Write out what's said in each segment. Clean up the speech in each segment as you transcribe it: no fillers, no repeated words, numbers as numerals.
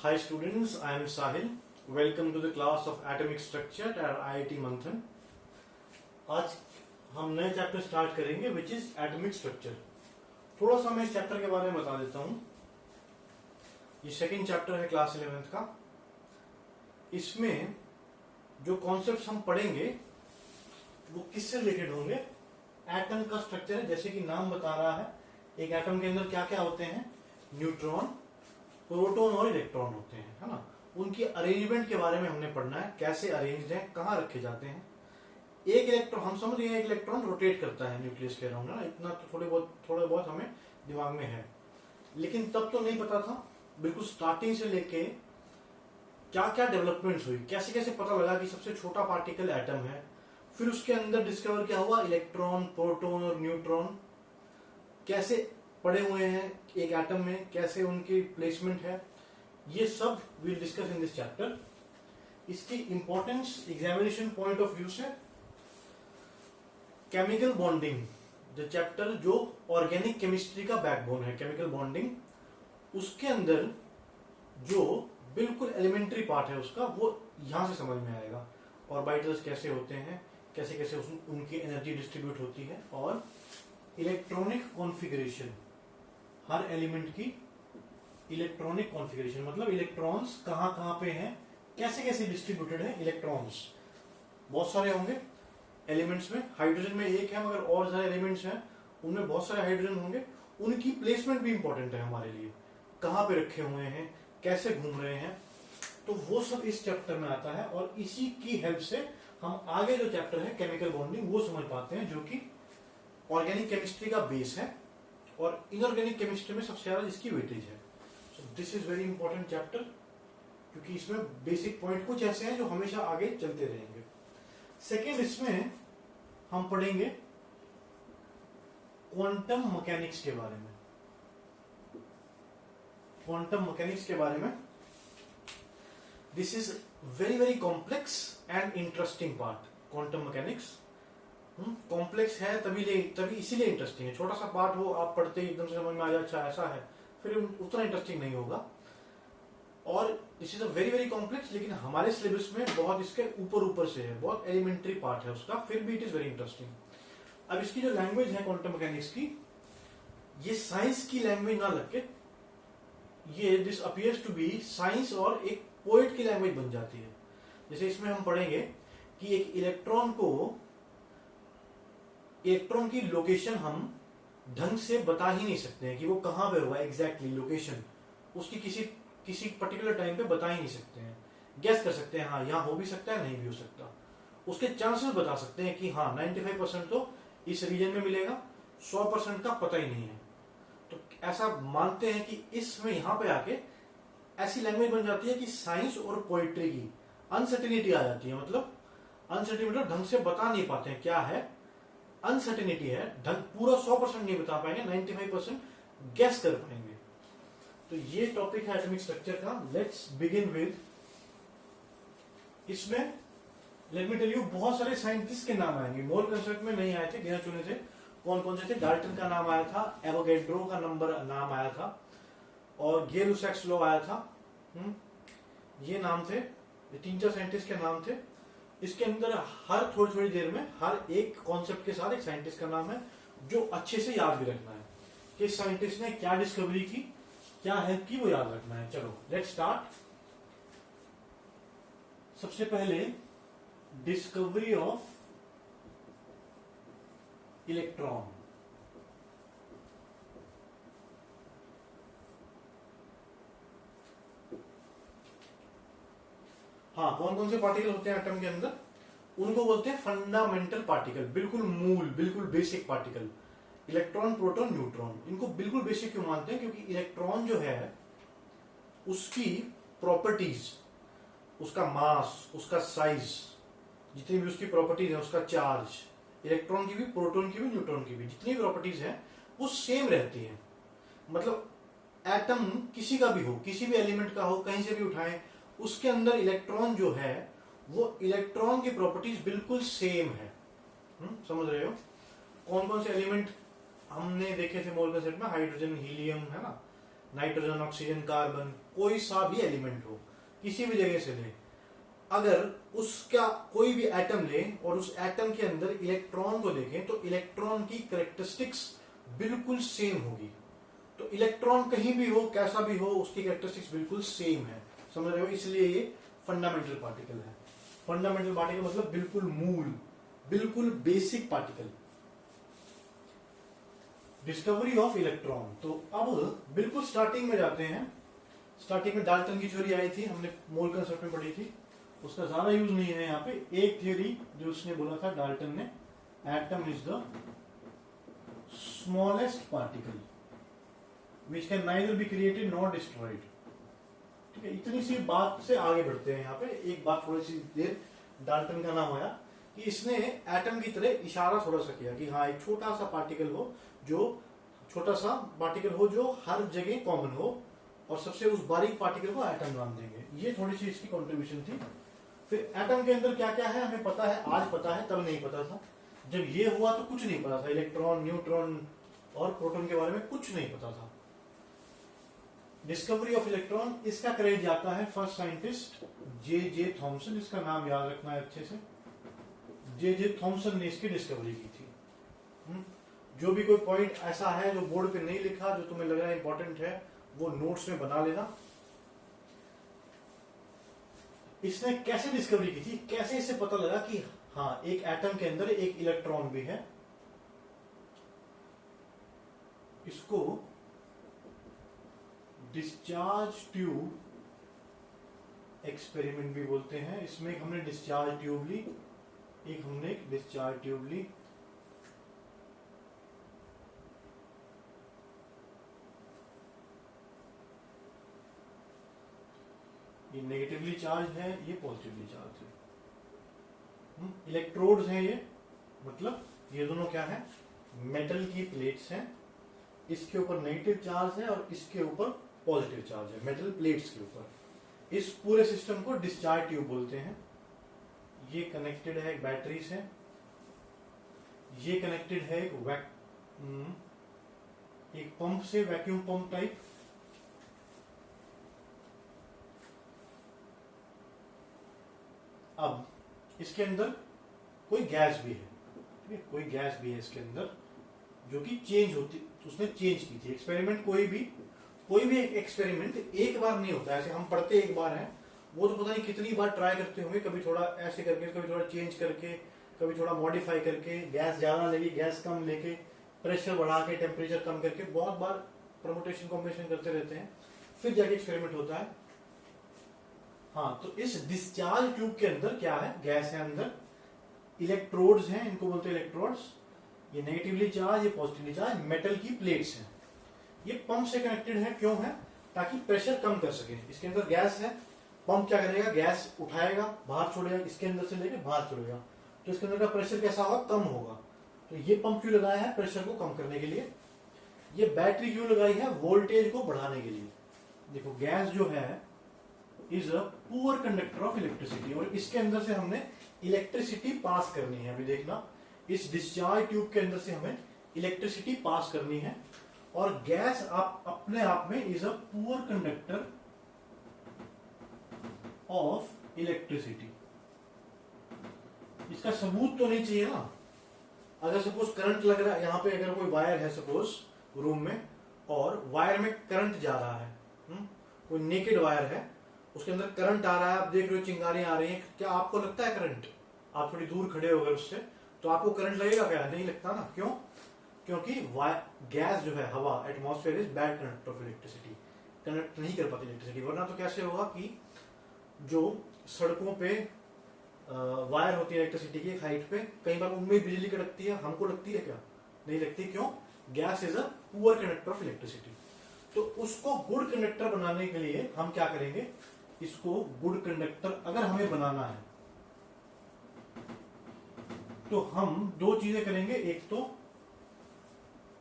Hi students, I am Sahil. Welcome to the class of Atomic Structure at IIT मंथन. आज हम नए chapter start करेंगे which is atomic structure. थोड़ा सा मैं इस चैप्टर के बारे में बता देता हूँ. ये सेकंड चैप्टर है क्लास 11th का. इसमें जो कॉन्सेप्ट्स हम पढ़ेंगे वो किससे रिलेटेड होंगे? एटम का स्ट्रक्चर है, जैसे कि नाम बता रहा है. एक एटम के अंदर क्या क्या होते हैं? न्यूट्रॉन, प्रोटॉन और इलेक्ट्रॉन होते हैं, है ना. उनकी अरेंजमेंट के बारे में हमने पढ़ना है, कैसे अरेंज्ड है, कहाँ रखे जाते हैं. एक इलेक्ट्रॉन, हम समझ रहे हैं एक इलेक्ट्रॉन रोटेट करता है न्यूक्लियस के अराउंड, है ना. इतना तो थोड़ा बहुत हमें दिमाग में है, लेकिन तब तो नहीं पता था. बिल्कुल स्टार्टिंग से लेके क्या क्या डेवलपमेंट्स हुई, कैसे कैसे पता लगा कि सबसे छोटा पार्टिकल एटम है. फिर उसके अंदर डिस्कवर क्या हुआ, इलेक्ट्रॉन, प्रोटॉन और न्यूट्रॉन कैसे पड़े हुए हैं एक एटम में, कैसे उनकी प्लेसमेंट है. ये सब will discuss in this chapter. इसकी importance examination point of view से केमिकल बॉन्डिंग, जो चैप्टर जो ऑर्गेनिक केमिस्ट्री का बैकबोन है, केमिकल बॉन्डिंग, उसके अंदर जो बिल्कुल एलिमेंट्री पार्ट है उसका, वो यहां से समझ में आएगा. ऑर्बिटल्स कैसे होते हैं, कैसे कैसे उनकी एनर्जी डिस्ट्रीब्यूट होती है, और इलेक्ट्रॉनिक कॉन्फ़िगरेशन, हर एलिमेंट की इलेक्ट्रॉनिक कॉन्फ़िगरेशन, मतलब इलेक्ट्रॉन्स कहां कहां पे हैं, कैसे कैसे डिस्ट्रीब्यूटेड है इलेक्ट्रॉन्स. बहुत सारे होंगे एलिमेंट्स में. हाइड्रोजन में एक है, मगर और सारे एलिमेंट्स हैं उनमें बहुत सारे हाइड्रोजन होंगे. उनकी प्लेसमेंट भी इंपॉर्टेंट है हमारे लिए, कहां पे रखे हुए हैं, कैसे घूम रहे हैं. तो वो सब इस चैप्टर में आता है, और इसी की हेल्प से हम आगे जो चैप्टर है केमिकल बॉन्डिंग वो समझ पाते हैं, जो कि ऑर्गेनिक केमिस्ट्री का बेस है और इनऑर्गेनिक केमिस्ट्री में सबसे ज्यादा इसकी वेटेज है. So this is very important chapter, क्योंकि इसमें बेसिक पॉइंट कुछ ऐसे हैं जो हमेशा आगे चलते रहेंगे. सेकेंड, इसमें हम पढ़ेंगे क्वांटम मैकेनिक्स के बारे में. क्वांटम मैकेनिक्स के बारे में. This is very very complex and interesting part. Quantum mechanics complex है, तभी इसीलिए इंटरेस्टिंग है. छोटा सा पार्ट हो, आप पढ़ते ही एकदम से समझ में आ जाए अच्छा ऐसा है, फिर उतना इंटरेस्टिंग नहीं होगा. और this is a very very complex, लेकिन हमारे सिलेबस में बहुत इसके ऊपर से है, बहुत एलिमेंट्री पार्ट है उसका, फिर भी इट इज वेरी इंटरेस्टिंग. अब इसकी जो लैंग्वेज है क्वांटम मैकेनिक्स की, ये साइंस की लैंग्वेज ना लग के ये this appears to be science और एक पोएट की लैंग्वेज बन जाती है. जैसे इसमें हम पढ़ेंगे कि एक इलेक्ट्रॉन की लोकेशन हम ढंग से बता ही नहीं सकते हैं कि वो कहां पे होगा एग्जैक्टली. लोकेशन उसकी किसी पर्टिकुलर टाइम पे बता ही नहीं सकते हैं. गेस कर सकते हैं, हाँ यहां हो भी सकता है, नहीं भी हो सकता. उसके चांसेस बता सकते हैं कि हाँ 95% तो इस रीजन में मिलेगा, 100% का पता ही नहीं है. तो ऐसा मानते हैं कि इसमें यहां पे आके ऐसी लैंग्वेज बन जाती है कि साइंस और पोइट्री की अनसर्टेनिटी आ जाती है. मतलब अनसर्टेनिटी मतलब ढंग से बता नहीं पाते हैं क्या है, अनसर्टेनिटी है. ढंग पूरा 100% नहीं बता पाएंगे, 95% गेस कर पाएंगे. तो ये टॉपिक है एटॉमिक स्ट्रक्चर का. Let's begin with. इसमें लेट मी टेल यू, बहुत सारे साइंटिस्ट के नाम आएंगे. मोल कंसेप्ट में नहीं आए थे, गिने चुने थे. कौन कौन से थे? डाल्टन का नाम आया था, एवोगैड्रो का नाम आया था, और गे-लुसैक्स लॉ आया था. ये नाम थे, ये 3-4 साइंटिस्ट के नाम थे. इसके अंदर हर थोड़ी थोड़ी देर में हर एक कॉन्सेप्ट के साथ एक साइंटिस्ट का नाम है, जो अच्छे से याद भी रखना है कि साइंटिस्ट ने क्या डिस्कवरी की, क्या हेल्प की, वो याद रखना है. चलो लेट्स स्टार्ट. सबसे पहले डिस्कवरी ऑफ इलेक्ट्रॉन. हाँ, कौन कौन से पार्टिकल होते हैं एटम के अंदर? उनको बोलते हैं फंडामेंटल पार्टिकल, बिल्कुल मूल, बिल्कुल basic particle. Electron, proton, neutron, इनको बिल्कुल बेसिक क्यों मानते हैं? क्योंकि इलेक्ट्रॉन जो है उसकी प्रॉपर्टीज, उसका मास, उसका साइज, जितनी भी उसकी प्रॉपर्टीज है, उसका चार्ज, इलेक्ट्रॉन की भी, प्रोटॉन की भी, न्यूट्रॉन की भी जितनी प्रॉपर्टीज हैं वो सेम रहती हैं. मतलब एटम किसी का भी हो, किसी भी एलिमेंट का हो, कहीं से भी उठाएं, उसके अंदर इलेक्ट्रॉन जो है वो इलेक्ट्रॉन की प्रॉपर्टीज बिल्कुल सेम है. समझ रहे हो? कौन कौन से एलिमेंट हमने देखे थे मोल कंसेप्ट में? हाइड्रोजन, हीलियम, है ना, नाइट्रोजन, ऑक्सीजन, कार्बन, कोई सा भी एलिमेंट हो, किसी भी जगह से ले, अगर उसका कोई भी एटम ले और उस एटम के अंदर इलेक्ट्रॉन को देखें तो इलेक्ट्रॉन की कैरेक्टरिस्टिक्स बिल्कुल सेम होगी। तो इलेक्ट्रॉन कहीं भी हो, कैसा भी हो, उसकी कैरेक्टरिस्टिक्स बिल्कुल सेम है, समझ रहे हो? इसलिए ये फंडामेंटल पार्टिकल है। फंडामेंटल पार्टिकल मतलब बिल्कुल मूल, बिल्कुल basic particle. Discovery of electron, तो अब बिल्कुल स्टार्टिंग में जाते हैं। स्टार्टिंग में डाल्टन की थ्योरी आई थी, हमने मोल कंसेप्ट में पढ़ी थी, उसका ज्यादा यूज नहीं है यहाँ पे। एक थ्योरी जो उसने बोला था डाल्टन ने, atom is the smallest particle which can neither be created not destroyed. ठीक है, इतनी सी बात से आगे बढ़ते हैं। यहाँ पे एक बात थोड़ी सी देर डाल्टन का नाम आया कि इसने एटम की तरह इशारा थोड़ा सा किया कि हाँ, एक छोटा सा पार्टिकल हो, जो छोटा सा पार्टिकल हो जो हर जगह कॉमन हो, और सबसे उस बारीक पार्टिकल को एटम नाम देंगे। ये थोड़ी सी इसकी कंट्रीब्यूशन थी। फिर एटम के अंदर क्या क्या है हमें पता है, आज पता है, तब नहीं पता था। जब ये हुआ तो कुछ नहीं पता था, इलेक्ट्रॉन, न्यूट्रॉन और प्रोटॉन के बारे में कुछ नहीं पता था। डिस्कवरी ऑफ इलेक्ट्रॉन, इसका क्रेडिट जाता है फर्स्ट साइंटिस्ट जे थॉमसन। इसका नाम याद रखना है अच्छे से, जे थॉमसन ने इसकी डिस्कवरी की थी। जो भी कोई पॉइंट ऐसा है जो बोर्ड पे नहीं लिखा, जो तुम्हें लग रहा है इंपॉर्टेंट है, वो नोट्स में बना लेना। इसने कैसे डिस्कवरी की थी, कैसे इसे पता लगा कि हाँ, एक एटम के अंदर एक इलेक्ट्रॉन भी है? इसको डिस्चार्ज ट्यूब एक्सपेरिमेंट भी बोलते हैं। इसमें हमने डिस्चार्ज ट्यूब ली, एक हमने एक डिस्चार्ज ट्यूब ली, ये नेगेटिवली चार्ज है, ये पॉजिटिवली चार्ज है। इलेक्ट्रोड्स हैं ये, मतलब ये दोनों क्या है, मेटल की प्लेट्स हैं। इसके ऊपर नेगेटिव चार्ज है और इसके ऊपर पॉजिटिव चार्ज है, मेटल प्लेट्स के ऊपर। इस पूरे सिस्टम को डिस्चार्ज ट्यूब बोलते हैं। ये कनेक्टेड है एक बैटरी से, ये कनेक्टेड है एक पंप से, वैक्यूम पंप टाइप। अब इसके अंदर कोई गैस भी है, ठीक है, कोई गैस भी है इसके अंदर जो कि चेंज होती, उसने चेंज की थी। एक्सपेरिमेंट कोई भी एक एक्सपेरिमेंट एक बार नहीं होता। ऐसे हम पढ़ते एक बार है, वो तो पता नहीं कितनी बार ट्राई करते होंगे, कभी थोड़ा ऐसे करके, कभी थोड़ा चेंज करके, कभी थोड़ा मॉडिफाई करके, गैस ज्यादा लेके, गैस कम लेके, प्रेशर बढ़ा के, टेम्परेचर कम करके, बहुत बार परमुटेशन कॉम्बिनेशन करते रहते हैं, फिर जाके एक्सपेरिमेंट होता है। हाँ, तो इस डिस्चार्ज ट्यूब के अंदर क्या है, गैस है अंदर, इलेक्ट्रोड्स हैं, इनको बोलते हैं इलेक्ट्रोड्स। ये नेगेटिवली चार्ज, ये पॉजिटिवली चार्ज, मेटल की प्लेट्स हैं। ये पंप से कनेक्टेड है, क्यों है, ताकि प्रेशर कम कर सके। इसके अंदर गैस है, पंप क्या करेगा, गैस उठाएगा, बाहर छोड़ेगा, इसके अंदर से लेके बाहर छोड़ेगा, तो इसके अंदर का प्रेशर कैसा होगा, कम होगा। तो ये पंप क्यों लगाया है, प्रेशर को कम करने के लिए। ये बैटरी क्यों लगाई है, वोल्टेज को बढ़ाने के लिए। देखो, गैस जो है is a poor conductor of electricity, और इसके अंदर से हमने इलेक्ट्रिसिटी पास करनी है। अभी देखना, इस डिस्चार्ज ट्यूब के अंदर से हमें इलेक्ट्रिसिटी पास करनी है, और गैस आप अपने आप में is a poor conductor of electricity. इसका सबूत तो नहीं चाहिए ना। अगर सपोज करंट लग रहा है यहाँ पे, अगर कोई वायर है सपोज रूम में, और वायर में करंट जा रहा है, कोई नेकेड वायर है, उसके अंदर करंट आ रहा है, आप देख रहे हो चिंगारियां आ रही हैं, क्या आपको लगता है करंट? आप थोड़ी दूर खड़े हो गए उससे, तो आपको करंट लगेगा क्या? नहीं लगता ना। क्यों? क्योंकि गैस जो है, हवा, atmosphere is bad conductor of electricity, connect नहीं कर पाती इलेक्ट्रिसिटी। वरना तो कैसे होगा कि जो सड़कों पे वायर होती है इलेक्ट्रिसिटी की हाइट पे, कई बार उनमें बिजली कड़कती है, हमको लगती है क्या? नहीं लगती। क्यों? Gas is a poor conductor of electricity. तो उसको गुड कंडक्टर बनाने के लिए हम क्या करेंगे, इसको गुड कंडक्टर अगर हमें बनाना है तो हम दो चीजें करेंगे। एक तो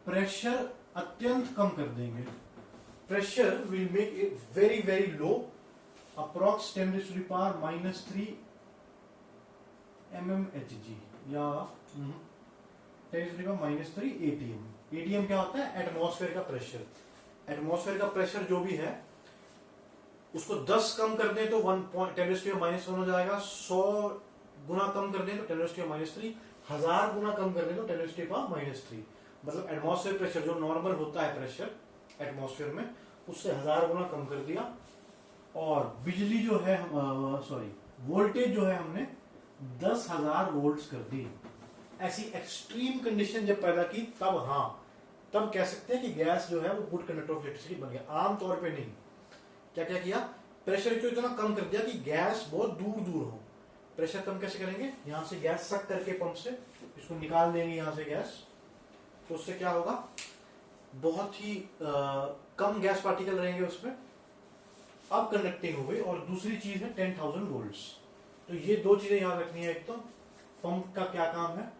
प्रेशर अत्यंत कम कर देंगे, pressure will make it very very low, approx 10⁻³ mmHg या 10⁻³ ATM। ATM क्या होता है? एटमॉस्फेयर का प्रेशर। एटमॉस्फेयर का प्रेशर जो भी है उसको 10 कम कर दें तो 10⁻⁻1 हो जाएगा, 100 गुना कम कर दें तो 10⁻⁻3, 1000 गुना कम कर दें तो 10⁻⁻3। मतलब एटमॉस्फेयर प्रेशर जो नॉर्मल होता है प्रेशर एटमॉस्फेयर में उससे 1000 गुना कम कर दिया। और बिजली जो है वोल्टेज जो है हमने 10,000 वोल्ट्स कर दी। ऐसी एक्सट्रीम कंडीशन जब पैदा की तब कह सकते हैं कि गैस जो है वो गुड कंडक्टर ऑफ इलेक्ट्रिसिटी बन गया। आमतौर पे नहीं। क्या क्या किया, प्रेशर को इतना कम कर दिया कि गैस बहुत दूर दूर हो। प्रेशर कम कैसे करेंगे, यहां से गैस सक करके पंप से इसको निकाल देंगे यहां से गैस, तो उससे क्या होगा, बहुत ही कम गैस पार्टिकल रहेंगे उसमें। अब कंडक्टिंग हो गई। और दूसरी चीज है 10,000 वोल्ट्स। तो ये दो चीजें याद रखनी है। एक तो पंप का क्या काम है,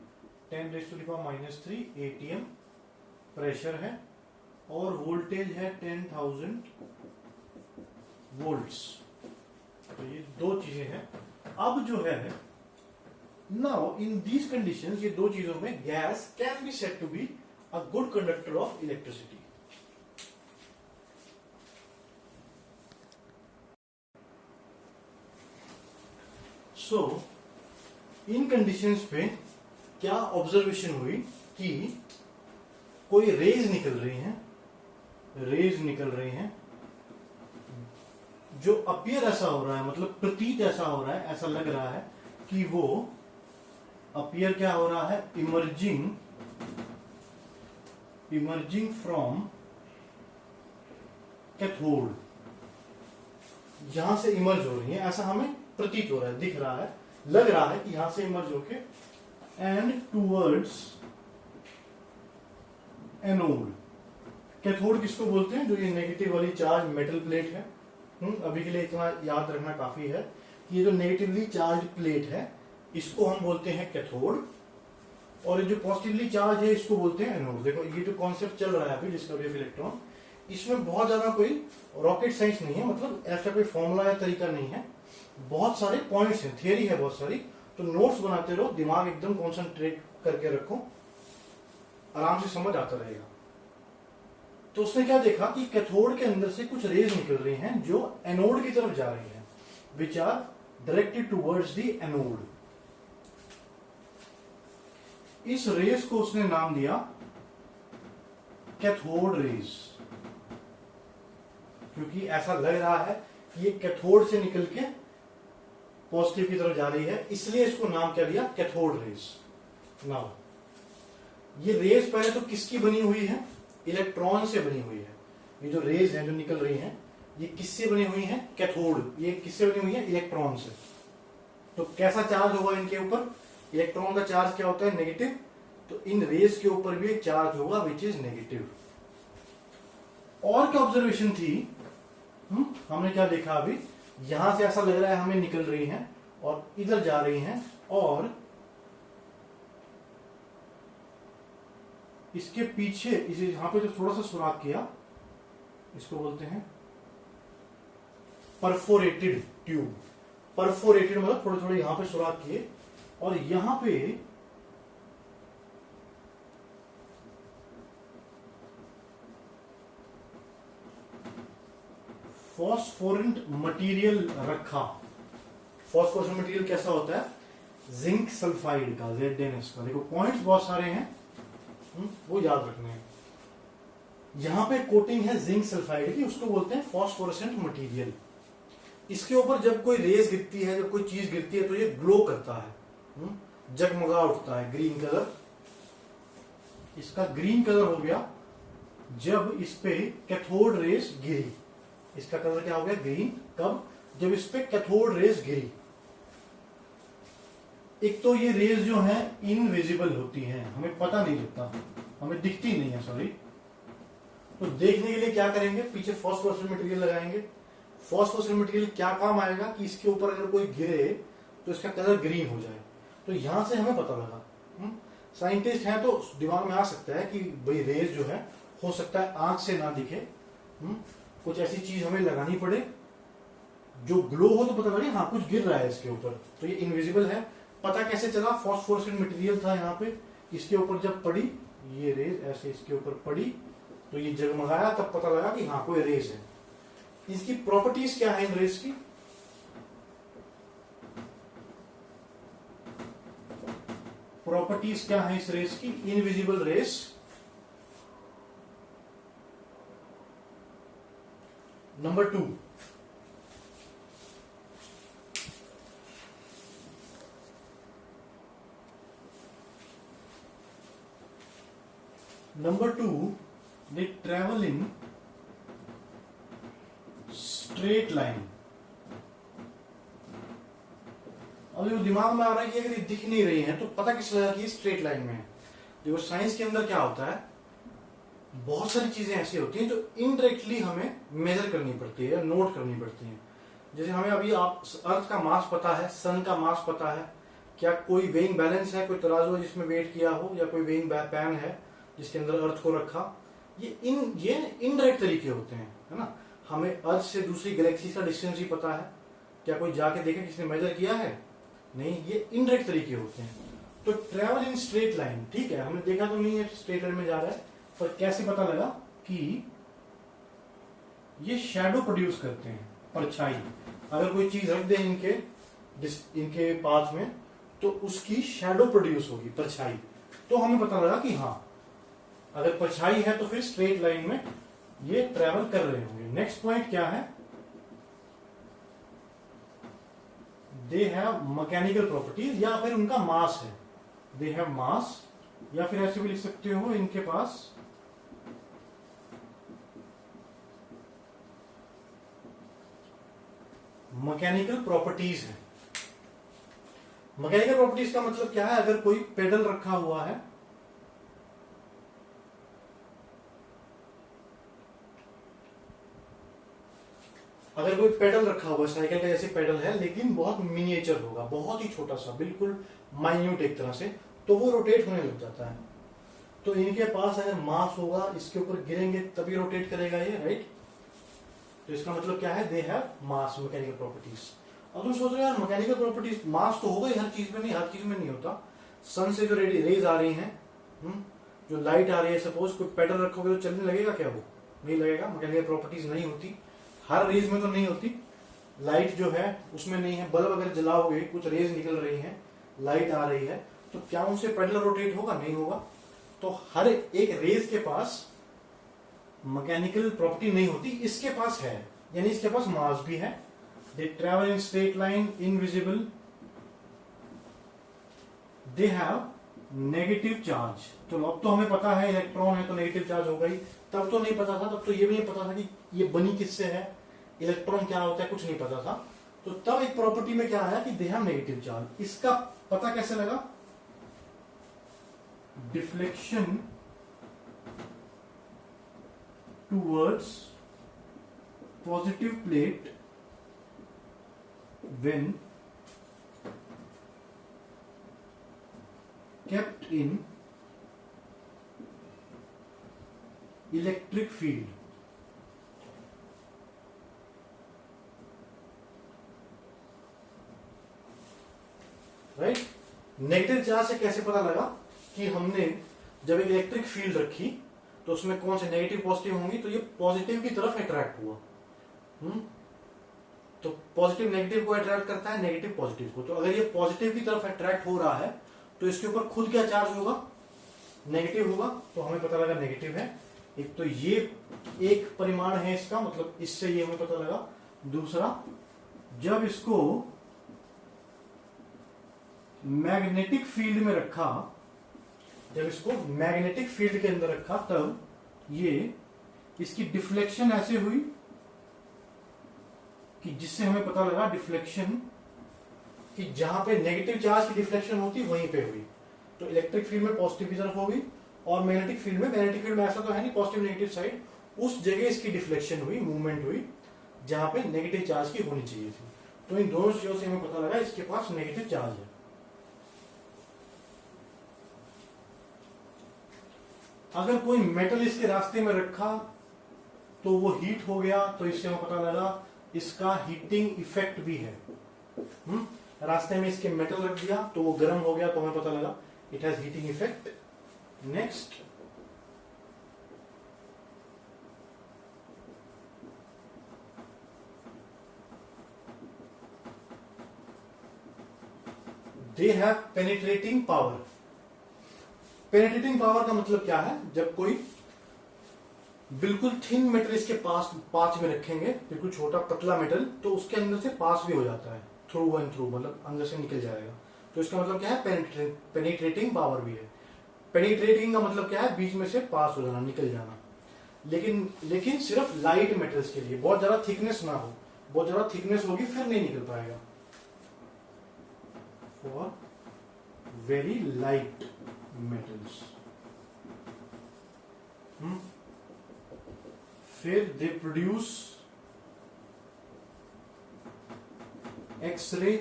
10⁻³ ATM प्रेशर है और वोल्टेज है 10,000 वोल्ट्स। तो ये दो चीजें हैं। अब जो है नाउ इन दीज कंडीशंस, ये दो चीजों में gas can be said to be a good conductor of electricity. So in conditions पे क्या ऑब्जर्वेशन हुई कि कोई रेज निकल रही हैं जो अपीयर ऐसा हो रहा है, मतलब प्रतीत ऐसा हो रहा है, ऐसा लग रहा है कि वो अपीयर क्या हो रहा है, इमर्जिंग फ्रॉम कैथोड। यहां से इमर्ज हो रही है, ऐसा हमें प्रतीत हो रहा है, दिख रहा है, लग रहा है कि यहां से इमर्ज होके एंड टूवर्ड्स एनोड। कैथोड किसको बोलते हैं, जो ये नेगेटिव वाली चार्ज मेटल प्लेट है। अभी के लिए इतना याद रखना काफी है कि ये जो नेगेटिवली चार्ज प्लेट है इसको हम बोलते हैं कैथोड, और ये जो पॉजिटिवली चार्ज है इसको बोलते हैं एनोड। देखो ये जो कॉन्सेप्ट चल रहा है अभी डिस्कवरी ऑफ इलेक्ट्रॉन, इसमें बहुत ज्यादा कोई रॉकेट साइंस नहीं है, मतलब ऐसा कोई फॉर्मूला या तरीका नहीं है। बहुत सारे पॉइंट्स हैं, थियरी है बहुत सारी। तो नोट्स बनाते रहो, दिमाग एकदम कॉन्सेंट्रेट करके रखो, आराम से समझ आता रहेगा। तो उसने क्या देखा कि कैथोड के अंदर से कुछ रेज निकल रही हैं जो एनोड की तरफ जा रही हैं, which are directed towards the anode. इस रेस को उसने नाम दिया कैथोड रेस, क्योंकि ऐसा लग रहा है कि ये कैथोड से निकल के पॉजिटिव की तरफ जा रही है, इसलिए इसको नाम क्या दिया, कैथोड रेस। नाउ ये रेस पहले तो किसकी बनी हुई है, इलेक्ट्रॉन से बनी हुई है। ये जो रेज हैं जो निकल रही हैं ये किससे बनी हुई हैं, कैथोड। ये किससे बनी हुई है, इलेक्ट्रॉन से। तो कैसा चार्ज होगा इनके ऊपर, इलेक्ट्रॉन का चार्ज क्या होता है, नेगेटिव। तो इन रेस के ऊपर भी एक चार्ज होगा विच इज नेगेटिव। और क्या ऑब्जर्वेशन थी, हमने क्या देखा अभी, यहां से ऐसा लग रहा है हमें निकल रही हैं और इधर जा रही हैं, और इसके पीछे इसे यहां पे जो थोड़ा सा सुराख किया इसको बोलते हैं परफोरेटेड ट्यूब। परफोरेटेड मतलब थोड़े थोड़े यहां पे सुराख किए, और यहां पे फॉस्फोरेंट मटेरियल रखा। फॉस्फोरेंट मटेरियल कैसा होता है, जिंक सल्फाइड का, ZnS का। देखो पॉइंट्स बहुत सारे हैं, वो याद रखने हैं। यहां पे कोटिंग है जिंक सल्फाइड की, उसको बोलते हैं फॉस्फोरेसेंट मटेरियल। इसके ऊपर जब कोई रेस गिरती है, जब कोई चीज गिरती है तो ये ग्लो करता है, जगमगा उठता है, ग्रीन कलर। इसका ग्रीन कलर हो गया जब इस पे कैथोड रेस गिरी। इसका कलर क्या हो गया, ग्रीन। कब, जब इस पे कैथोड रेस गिरी। एक तो ये रेज जो है इनविजिबल होती हैं, हमें पता नहीं लगता, हमें दिखती नहीं है, सॉरी। तो देखने के लिए क्या करेंगे, पीछे फॉस्फोरेसेंट मटेरियल लगाएंगे। फॉस्फोरेसेंट मटेरियल क्या काम आएगा कि इसके ऊपर अगर कोई गिरे तो इसका कलर ग्रीन हो जाए। तो यहां से हमें पता लगा। साइंटिस्ट हैं तो दिमाग में आ सकता है कि भाई रेज जो है हो सकता है आंख से ना दिखे, कुछ ऐसी चीज हमें लगानी पड़े जो ग्लो हो तो पता लगे हाँ कुछ गिर रहा है इसके ऊपर। तो ये इनविजिबल है। पता कैसे चला, फॉस्फोरेसेंट मटेरियल था यहाँ पे, इसके ऊपर जब पड़ी ये रेज ऐसे इसके ऊपर पड़ी तो ये जगमगाया, तब पता लगा कि हाँ कोई रेज है। इसकी प्रॉपर्टीज क्या है इन रेज की? प्रॉपर्टीज क्या है इस रेस की? Invisible rays, number 2, they travel in straight line। अब जो दिमाग में आ रहा है कि अगर ये दिख नहीं रही है तो पता किस लगा कि स्ट्रेट लाइन में है। देखो साइंस के अंदर क्या होता है, बहुत सारी चीजें ऐसी होती हैं जो इनडायरेक्टली हमें मेजर करनी पड़ती है या नोट करनी पड़ती हैं। जैसे हमें अभी आप अर्थ का मास पता है, सन का मास पता है, क्या कोई वेइंग बैलेंस है, कोई तराजू है जिसमें वेट किया हो, या कोई वेइंग पैन है जिसके अंदर अर्थ को रखा। ये इनडायरेक्ट तरीके होते हैं, है ना। हमें अर्थ से दूसरी गैलेक्सी का डिस्टेंस ही पता है, क्या कोई जाके देखे किसने मेजर किया है? नहीं, ये इनडायरेक्ट तरीके होते हैं। तो ट्रेवल इन स्ट्रेट लाइन, ठीक है, हमने देखा तो नहीं है स्ट्रेट लाइन में जा रहा है, पर कैसे पता लगा कि ये शैडो प्रोड्यूस करते हैं, परछाई। अगर कोई चीज रख दे इनके पाथ में तो उसकी शैडो प्रोड्यूस होगी, परछाई। तो हमें पता लगा कि हाँ अगर परछाई है तो फिर स्ट्रेट लाइन में ये ट्रेवल कर रहे होंगे। नेक्स्ट पॉइंट क्या है? दे हैव मैकेनिकल प्रॉपर्टीज, या फिर उनका मास है, दे हैव मास, या फिर ऐसे भी लिख सकते हो इनके पास मैकेनिकल प्रॉपर्टीज है। मैकेनिकल प्रॉपर्टीज का मतलब क्या है? अगर कोई पेडल रखा हुआ है, अगर कोई पेडल रखा हुआ है, साइकिल का जैसे पेडल है लेकिन बहुत मिनिएचर होगा, बहुत ही छोटा सा, बिल्कुल माइन्यूट एक तरह से, तो वो रोटेट होने लग जाता है। तो इनके पास अगर मास होगा, इसके ऊपर गिरेंगे तभी रोटेट करेगा ये, राइट। तो इसका मतलब क्या है? They have mass, mechanical properties. अब तुम सोच रहे हो यार मैकेनिकल प्रॉपर्टीज, मास तो होगा ही हर चीज में, नहीं हर चीज में नहीं होता। सन से जो रेज आ रही हैं, जो लाइट आ रही है, सपोज कोई पेडल रखोगे तो चलने लगेगा क्या? वो नहीं लगेगा, मैकेनिकल प्रॉपर्टीज नहीं होती। हर रेज में तो नहीं होती, लाइट जो है उसमें नहीं है। बल्ब अगर जलाओगे, कुछ रेज निकल रही है, लाइट आ रही है, तो क्या उनसे पेडल रोटेट होगा? नहीं होगा। तो हर एक रेज के पास मैकेनिकल प्रॉपर्टी नहीं होती, इसके पास है, यानी इसके पास मास भी है। They travel in straight line, invisible, they have negative charge. तो अब तो हमें पता है इलेक्ट्रॉन है तो नेगेटिव चार्ज होगा ही, तब तो नहीं पता था, तब तो ये भी नहीं पता था कि ये बनी किससे है, इलेक्ट्रॉन क्या होता है, कुछ नहीं पता था। तो तब एक प्रॉपर्टी में क्या आया कि दे हैव नेगेटिव चार्ज। इसका पता कैसे लगा? Deflection towards positive plate when kept in electric field। Right. Negative charge से कैसे पता लगा कि हमने जब एक इलेक्ट्रिक फील्ड रखी तो उसमें कौन से नेगेटिव पॉजिटिव होंगी, तो ये पॉजिटिव की तरफ अट्रैक्ट हुआ। तो पॉजिटिव नेगेटिव को अट्रैक्ट करता है, नेगेटिव पॉजिटिव को। तो अगर ये पॉजिटिव की तरफ अट्रैक्ट हो रहा है तो इसके ऊपर खुद क्या चार्ज होगा? नेगेटिव होगा। तो हमें पता लगा नेगेटिव है। एक तो ये एक परिमाण है इसका, मतलब इससे ये हमें पता लगा। दूसरा, जब इसको मैग्नेटिक फील्ड में रखा, जब इसको मैग्नेटिक फील्ड के अंदर रखा, तब ये इसकी डिफ्लेक्शन ऐसे हुई कि जिससे हमें पता लगा डिफ्लेक्शन कि जहां पे नेगेटिव चार्ज की डिफ्लेक्शन होती वहीं पे हुई। तो इलेक्ट्रिक फील्ड में पॉजिटिव की तरफ होगी, और मैग्नेटिक फील्ड में ऐसा तो है नहीं पॉजिटिव नेगेटिव साइड, उस जगह इसकी डिफ्लेक्शन हुई, मूवमेंट हुई जहां पे नेगेटिव चार्ज की होनी चाहिए थी। तो इन दोनों चीजों से हमें पता लगा इसके पास नेगेटिव चार्ज है। अगर कोई मेटल इसके रास्ते में रखा तो वो हीट हो गया, तो इससे हमें पता लगा इसका हीटिंग इफेक्ट भी है। रास्ते में इसके मेटल रख दिया तो वो गर्म हो गया, तो हमें पता लगा it has heating effect. Next, they have penetrating power. Penetrating power का मतलब क्या है, जब कोई बिल्कुल थिन मेटल इसके पास में रखेंगे, बिल्कुल छोटा पतला मेटल, तो उसके अंदर से पास भी हो जाता है, थ्रू एंड थ्रू, मतलब अंदर से निकल जाएगा। तो इसका मतलब क्या है, पेनिट्रेटिंग पावर भी है। पेनिट्रेटिंग का मतलब क्या है, बीच में से पास हो जाना, निकल जाना। लेकिन सिर्फ लाइट मेटल्स के लिए, बहुत ज्यादा थिकनेस ना हो, बहुत ज्यादा थिकनेस होगी फिर नहीं निकल पाएगा। For very light metals. फिर दे प्रोड्यूस एक्सरे,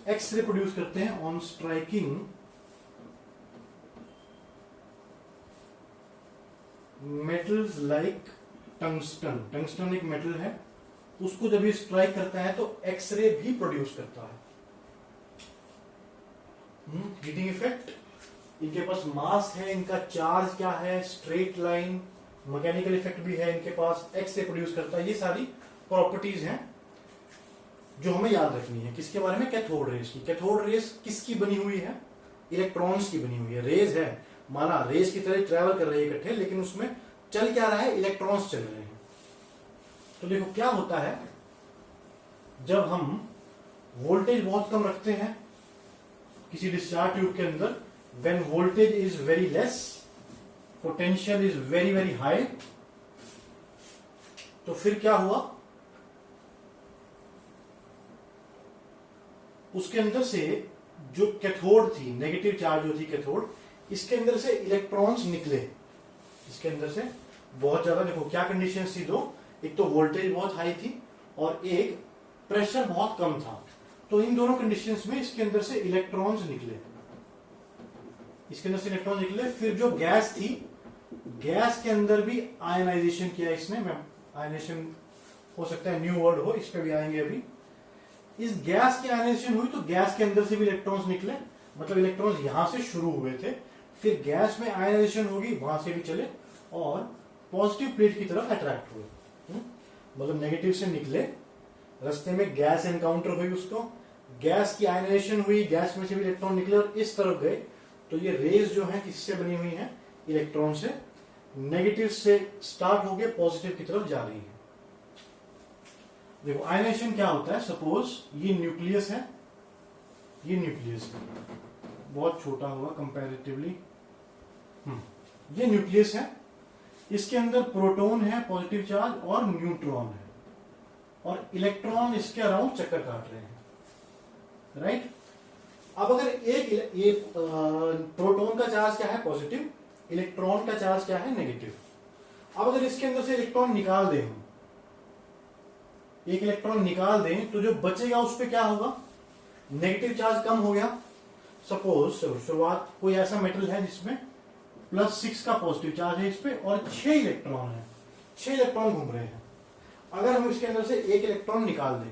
एक्सरे प्रोड्यूस करते हैं on striking metals like tungsten. Tungsten एक मेटल है, उसको जब ये स्ट्राइक करता है तो एक्सरे भी प्रोड्यूस करता है। हीटिंग इफेक्ट, इनके पास मास है, इनका चार्ज क्या है, स्ट्रेट लाइन, मैकेनिकल इफेक्ट भी है इनके पास, एक्सरे प्रोड्यूस करता है। ये सारी प्रॉपर्टीज हैं जो हमें याद रखनी है। किसके बारे में, कैथोड रेस की। कैथोड रेस किसकी बनी हुई है, इलेक्ट्रॉन्स की बनी हुई है। रेज है, माना रेस की तरह ट्रेवल कर रही है इकट्ठे, लेकिन उसमें चल क्या रहा है, इलेक्ट्रॉन्स चल रहे हैं। तो देखो क्या होता है, जब हम वोल्टेज बहुत कम रखते हैं किसी डिस्चार्ज ट्यूब के अंदर, when voltage is very less, potential is very very high, तो फिर क्या हुआ, उसके अंदर से जो कैथोड थी, नेगेटिव चार्ज जो थी कैथोड, इसके अंदर से इलेक्ट्रॉन्स निकले। इसके अंदर से बहुत ज्यादा, देखो क्या कंडीशंस थी दो, एक तो वोल्टेज बहुत हाई थी और एक प्रेशर बहुत कम था। तो इन दोनों कंडीशंस में इसके अंदर से इलेक्ट्रॉन्स निकले, इसके अंदर से इलेक्ट्रॉन निकले। फिर जो गैस थी, गैस के अंदर भी आयनाइजेशन किया इसने। आयनाइजेशन हो सकता है न्यू वर्ड हो, इस पे भी आएंगे अभी। इस गैस की आयनाइजेशन हुई तो गैस के अंदर से भी इलेक्ट्रॉन्स निकले, मतलब इलेक्ट्रॉन्स यहां से शुरू हुए थे, फिर गैस में आयनाइजेशन होगी, वहां से भी चले और पॉजिटिव प्लेट की तरफ अट्रैक्ट हुए। मतलब नेगेटिव से निकले, रास्ते में गैस एनकाउंटर हुई, उसको गैस की आयनाइजेशन हुई, गैस में से भी इलेक्ट्रॉन निकले और इस तरफ गए। तो ये रेज जो है किससे बनी हुई है, इलेक्ट्रॉन से। नेगेटिव से स्टार्ट होके पॉजिटिव की तरफ जा रही है। देखो आयनाइजेशन क्या होता है, सपोज ये न्यूक्लियस है, ये न्यूक्लियस है, बहुत छोटा होगा कंपैरेटिवली। ये न्यूक्लियस है, इसके अंदर प्रोटॉन है पॉजिटिव चार्ज और न्यूट्रॉन है, और इलेक्ट्रॉन इसके अराउंड चक्कर काट रहे हैं, राइट। अब अगर एक ये प्रोटॉन का चार्ज क्या है, पॉजिटिव, इलेक्ट्रॉन का चार्ज क्या है, नेगेटिव। अब अगर इसके अंदर से इलेक्ट्रॉन निकाल दें हम, एक इलेक्ट्रॉन निकाल दें, तो जो बचेगा उस पर क्या होगा, नेगेटिव चार्ज कम हो गया। सपोज शुरुआत कोई ऐसा मेटल है जिसमें +6 का पॉजिटिव चार्ज है इस पे और 6 इलेक्ट्रॉन है, 6 इलेक्ट्रॉन घूम रहे हैं। अगर हम इसके अंदर से एक इलेक्ट्रॉन निकाल दें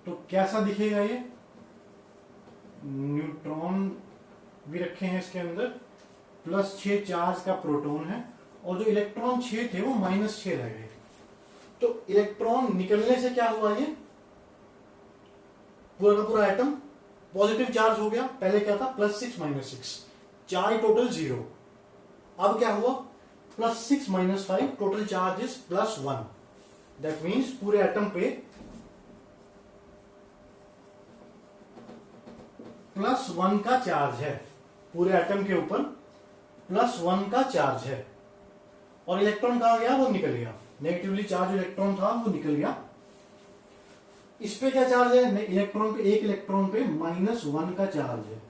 तो कैसा दिखेगा ये, न्यूट्रॉन भी रखे हैं इसके अंदर, +6 चार्ज का प्रोटॉन है, और जो इलेक्ट्रॉन 6 थे वो -6 रह गए। तो इलेक्ट्रॉन निकलने से क्या हुआ, ये पूरा का पूरा एटम पॉजिटिव चार्ज हो गया। पहले क्या था, +6 -6, 4 टोटल 0। अब क्या हुआ, +6 -5, total charge is +1। That means पूरे एटम पे +1 का चार्ज है, पूरे एटम के ऊपर +1 का चार्ज है। और इलेक्ट्रॉन कहां गया, वो निकल गया, नेगेटिवली चार्ज इलेक्ट्रॉन था वो निकल गया। इस पे क्या चार्ज है, इलेक्ट्रॉन पे, एक इलेक्ट्रॉन पे -1 का चार्ज है,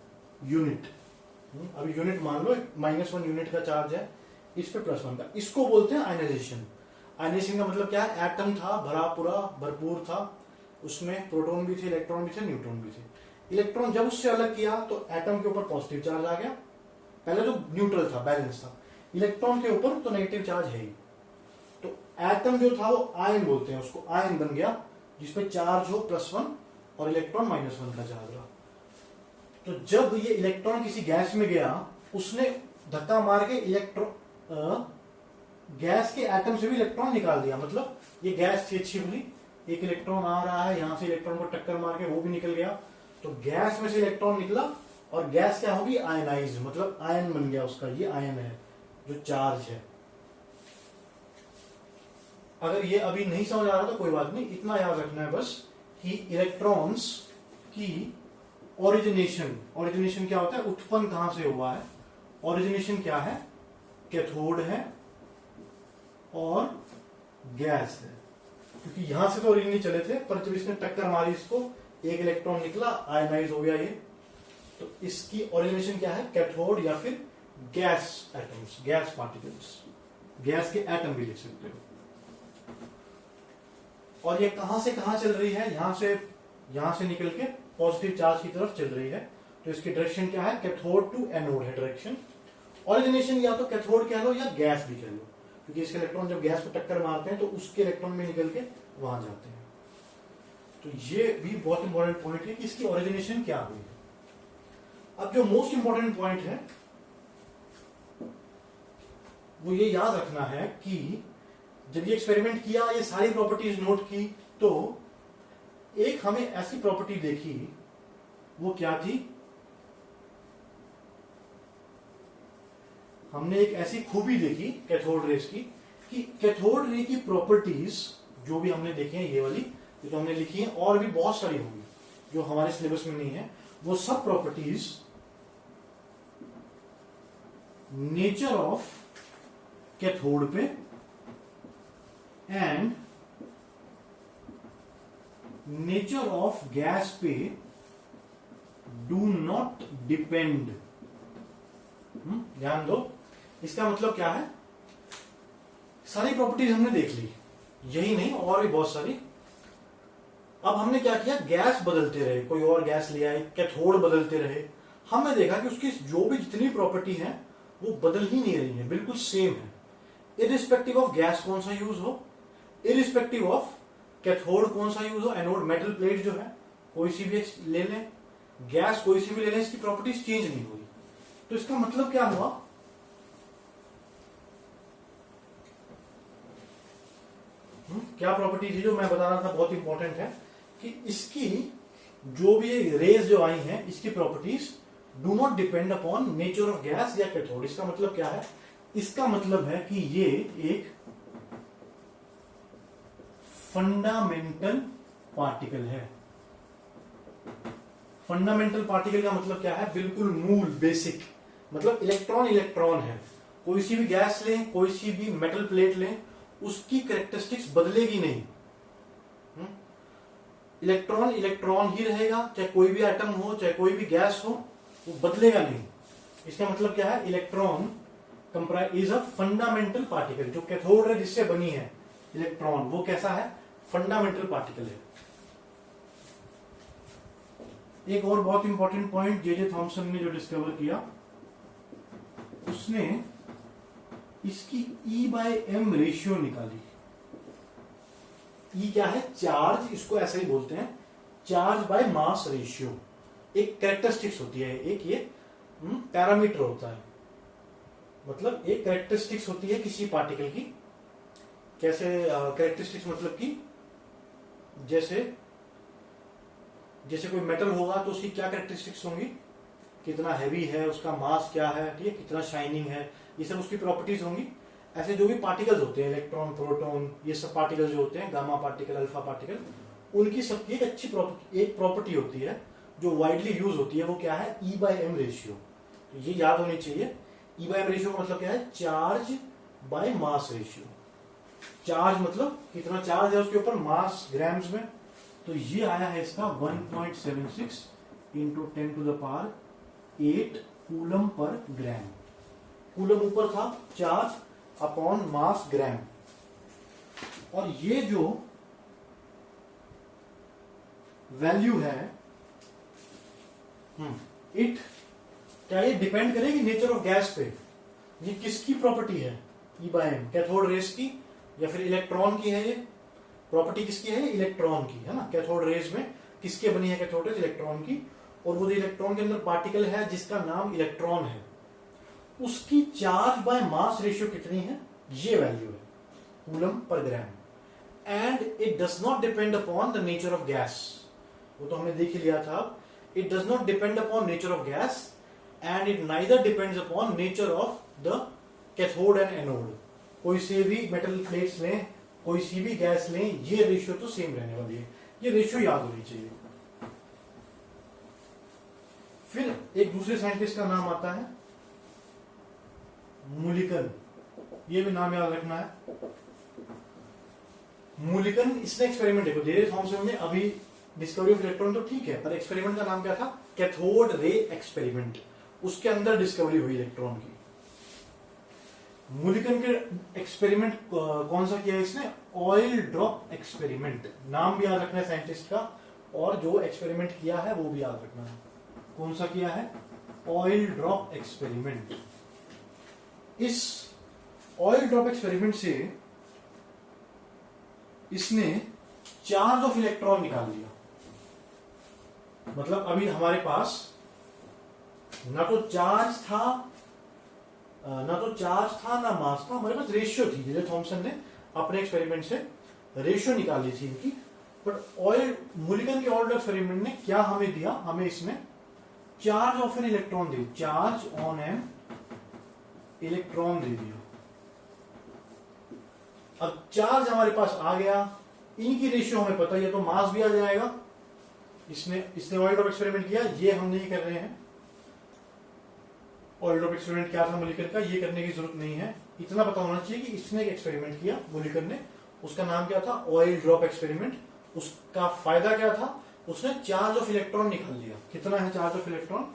यूनिट। अभी यूनिट मान लो, -1 यूनिट का चार्ज है, इस पे +1 का। इसको बोलते हैं आयनाइजेशन। आयनाइजेशन का मतलब क्या है, एटम था भरा पूरा, भरपूर था, उसमें प्रोटॉन भी थे, इलेक्ट्रॉन भी थे, न्यूट्रॉन भी थे। इलेक्ट्रॉन जब उससे अलग किया तो एटम के ऊपर पॉजिटिव चार्ज आ गया, पहले तो न्यूट्रल था, बैलेंस था। इलेक्ट्रॉन के ऊपर तो नेगेटिव चार्ज है ही, तो एटम जो था वो आयन बोलते हैं उसको, आयन बन गया, जिसपे चार्ज हो +1 और इलेक्ट्रॉन -1 का चार्ज रहा। तो जब ये इलेक्ट्रॉन किसी गैस में गया, उसने धक्का मार के गैस के एटम से भी इलेक्ट्रॉन निकाल दिया। मतलब ये गैस थी अच्छी भली, एक इलेक्ट्रॉन आ रहा है, यहां से इलेक्ट्रॉन को टक्कर मार के वो भी निकल गया, तो गैस में से इलेक्ट्रॉन निकला और गैस क्या होगी, आयनाइज, मतलब आयन बन गया उसका, ये आयन है जो चार्ज है। अगर ये अभी नहीं समझ आ रहा तो कोई बात नहीं, इतना याद रखना है बस कि इलेक्ट्रॉन्स की ओरिजिनेशन क्या होता है, उत्पन्न कहां से हुआ है। ओरिजिनेशन क्या है, कैथोड है और गैस है, क्योंकि यहां से तो ओरिजिनली चले थे, पर जब इसने टक्कर मारी इसको, एक इलेक्ट्रॉन निकला, आयनाइज हो गया ये, तो इसकी ओरिजिनेशन क्या है, कैथोड या फिर gas atoms, gas particles, gas के एटम भी लिख सकते हो। और ये कहां से कहां चल रही है, यहां से निकल के पॉजिटिव चार्ज की तरफ चल रही है, तो इसकी डायरेक्शन क्या है, कैथोड टू एनोड है डायरेक्शन। ओरिजिनेशन या तो कैथोड कह लो या गैस भी कह लो, क्योंकि इसके इलेक्ट्रॉन जब गैस को टक्कर मारते हैं तो उसके इलेक्ट्रॉन में निकल के वहां जाते हैं। तो ये भी बहुत इंपॉर्टेंट पॉइंट है कि इसकी ओरिजिनेशन क्या हुई है। अब जो मोस्ट इंपॉर्टेंट पॉइंट है वो ये याद रखना है कि जब ये एक्सपेरिमेंट किया, ये सारी प्रॉपर्टीज नोट की, तो एक हमें ऐसी प्रॉपर्टी देखी, वो क्या थी, हमने एक ऐसी खूबी देखी कैथोड रेस की, कि कैथोड रे की प्रॉपर्टीज जो भी हमने देखी है, ये वाली ये तो हमने लिखी है, और भी बहुत सारी होंगी जो हमारे सिलेबस में नहीं है, वो सब प्रॉपर्टीज नेचर ऑफ कैथोड पे एंड नेचर ऑफ गैस पे डू नॉट डिपेंड। ध्यान दो, इसका मतलब क्या है, सारी प्रॉपर्टीज हमने देख ली, यही नहीं और भी बहुत सारी। अब हमने क्या किया, गैस बदलते रहे, कोई और गैस ले आए, कैथोड बदलते रहे, हमने देखा कि उसकी जो भी जितनी प्रॉपर्टी है वो बदल ही नहीं रही है, बिल्कुल सेम है, इरिस्पेक्टिव ऑफ गैस कौन सा यूज हो, इरिस्पेक्टिव ऑफ कैथोड कौन सा यूज हो, एनोड मेटल प्लेट जो है कोई सी भी ले लें, गैस कोई सी भी ले लें, इसकी प्रॉपर्टीज चेंज नहीं हुई। तो इसका मतलब क्या हुआ, क्या प्रॉपर्टी थी जो मैं बता रहा था, बहुत इंपॉर्टेंट है कि इसकी जो भी रेज जो आई हैं, इसकी properties do not depend upon nature of gas या कैथोड। इसका मतलब क्या है, इसका मतलब है कि ये एक फंडामेंटल पार्टिकल है। फंडामेंटल पार्टिकल का मतलब क्या है, बिल्कुल मूल, बेसिक, मतलब इलेक्ट्रॉन इलेक्ट्रॉन है, कोई सी भी गैस लें, कोई सी भी मेटल प्लेट लें, उसकी कैरेक्टरिस्टिक्स बदलेगी नहीं, इलेक्ट्रॉन इलेक्ट्रॉन ही रहेगा, चाहे कोई भी एटम हो, चाहे कोई भी गैस हो, वो बदलेगा नहीं। इसका मतलब क्या है, electron is a fundamental particle, जो कैथोड है जिससे बनी है इलेक्ट्रॉन, वो कैसा है, फंडामेंटल पार्टिकल है। एक और बहुत इंपॉर्टेंट पॉइंट जे थॉमसन ने जो डिस्कवर किया, उसने इसकी E/m रेशियो निकाली। E क्या है, चार्ज, इसको ऐसे ही बोलते हैं, चार्ज बाय मास रेशियो। एक कैरेक्टरिस्टिक्स होती है, एक ये पैरामीटर होता है, मतलब एक कैरेक्टरिस्टिक्स होती है किसी पार्टिकल की। कैसे कैरेक्टरिस्टिक्स, मतलब कि जैसे कोई मेटल होगा तो उसकी क्या कैरेक्टरिस्टिक्स होंगी, कितना हैवी है, उसका मास क्या है, ठीक है, कितना शाइनिंग है, ये सब उसकी प्रॉपर्टीज होंगी। ऐसे जो भी पार्टिकल्स होते हैं, इलेक्ट्रॉन, प्रोटॉन, ये सब पार्टिकल्स जो होते हैं, गामा पार्टिकल, अल्फा पार्टिकल, उनकी सबकी एक अच्छी प्रॉपर्टी होती है जो वाइडली यूज होती है, वो क्या है, E/m रेशियो। तो ये याद होनी चाहिए। E/m रेशियो का मतलब क्या है, charge by mass ratio. Charge मतलब कितना चार्ज है उसके ऊपर, मास ग्राम्स में, तो ये आया है इसका 1.76 इंटू 10⁸ कूलम पर ग्राम। कूलम ऊपर था, चार्ज अपॉन मास ग्राम। और ये जो वैल्यू है, इट क्या ये डिपेंड करेगी नेचर ऑफ गैस पे। ये किसकी प्रॉपर्टी है, E/m, कैथोड रेस की या फिर इलेक्ट्रॉन की है। ये प्रॉपर्टी किसकी है, इलेक्ट्रॉन की है ना। कैथोड रेस में किसके बनी है कैथोड रेस, इलेक्ट्रॉन की। और वो जो इलेक्ट्रॉन के अंदर पार्टिकल है जिसका नाम इलेक्ट्रॉन है, उसकी चार्ज बाय मास रेशियो कितनी है, ये वैल्यू है, coulomb per gram. And it does not depend upon the nature of gas. वो तो हमने देख ही लिया था। It does not depend upon nature of gas and it neither depends upon nature of the cathode and anode. कोई से भी metal plates लें, कोई सी भी गैस लें, ये रेशियो तो सेम रहने वाली है। ये रेशियो याद होनी चाहिए। फिर एक दूसरे साइंटिस्ट का नाम आता है मूलिकन। ये भी नाम याद रखना है, मूलिकन। इसने एक्सपेरिमेंट देखो, जेजे थॉमसन ने अभी डिस्कवरी ऑफ इलेक्ट्रॉन तो ठीक है, पर एक्सपेरिमेंट का नाम क्या था? Cathode ray experiment. उसके अंदर डिस्कवरी हुई इलेक्ट्रॉन की। मूलिकन के एक्सपेरिमेंट कौन सा किया है इसने? Oil drop experiment. नाम भी याद रखना है साइंटिस्ट का, और जो एक्सपेरिमेंट किया है वो भी याद रखना है। कौन सा किया है? Oil drop experiment. इस ऑयल ड्रॉप एक्सपेरिमेंट से इसने चार्ज ऑफ इलेक्ट्रॉन निकाल लिया। मतलब अभी हमारे पास ना तो चार्ज था ना मास था, हमारे पास रेशियो थी। जेजे थॉमसन ने अपने एक्सपेरिमेंट से रेशियो निकाली थी इनकी। पर मूलिकन के ऑयल एक्सपेरिमेंट ने क्या हमें दिया? हमें इसमें चार्ज ऑफ एन इलेक्ट्रॉन दे, चार्ज ऑन एन इलेक्ट्रॉन दे दिया। अब चार्ज हमारे पास आ गया, इनकी रेशियो हमें पता है, तो मास भी आ जाएगा। इसने ऑयल ड्रॉप एक्सपेरिमेंट किया, ये हम नहीं कर रहे हैं। ऑयल ड्रॉप एक्सपेरिमेंट क्या था मूलिकन का, ये करने की जरूरत नहीं है। इतना पता होना चाहिए कि इसने एक एक्सपेरिमेंट किया मूलिकन ने, उसका नाम क्या था? Oil drop experiment. उसका फायदा क्या था? उसने चार्ज ऑफ इलेक्ट्रॉन निकाल लिया। कितना है charge of electron?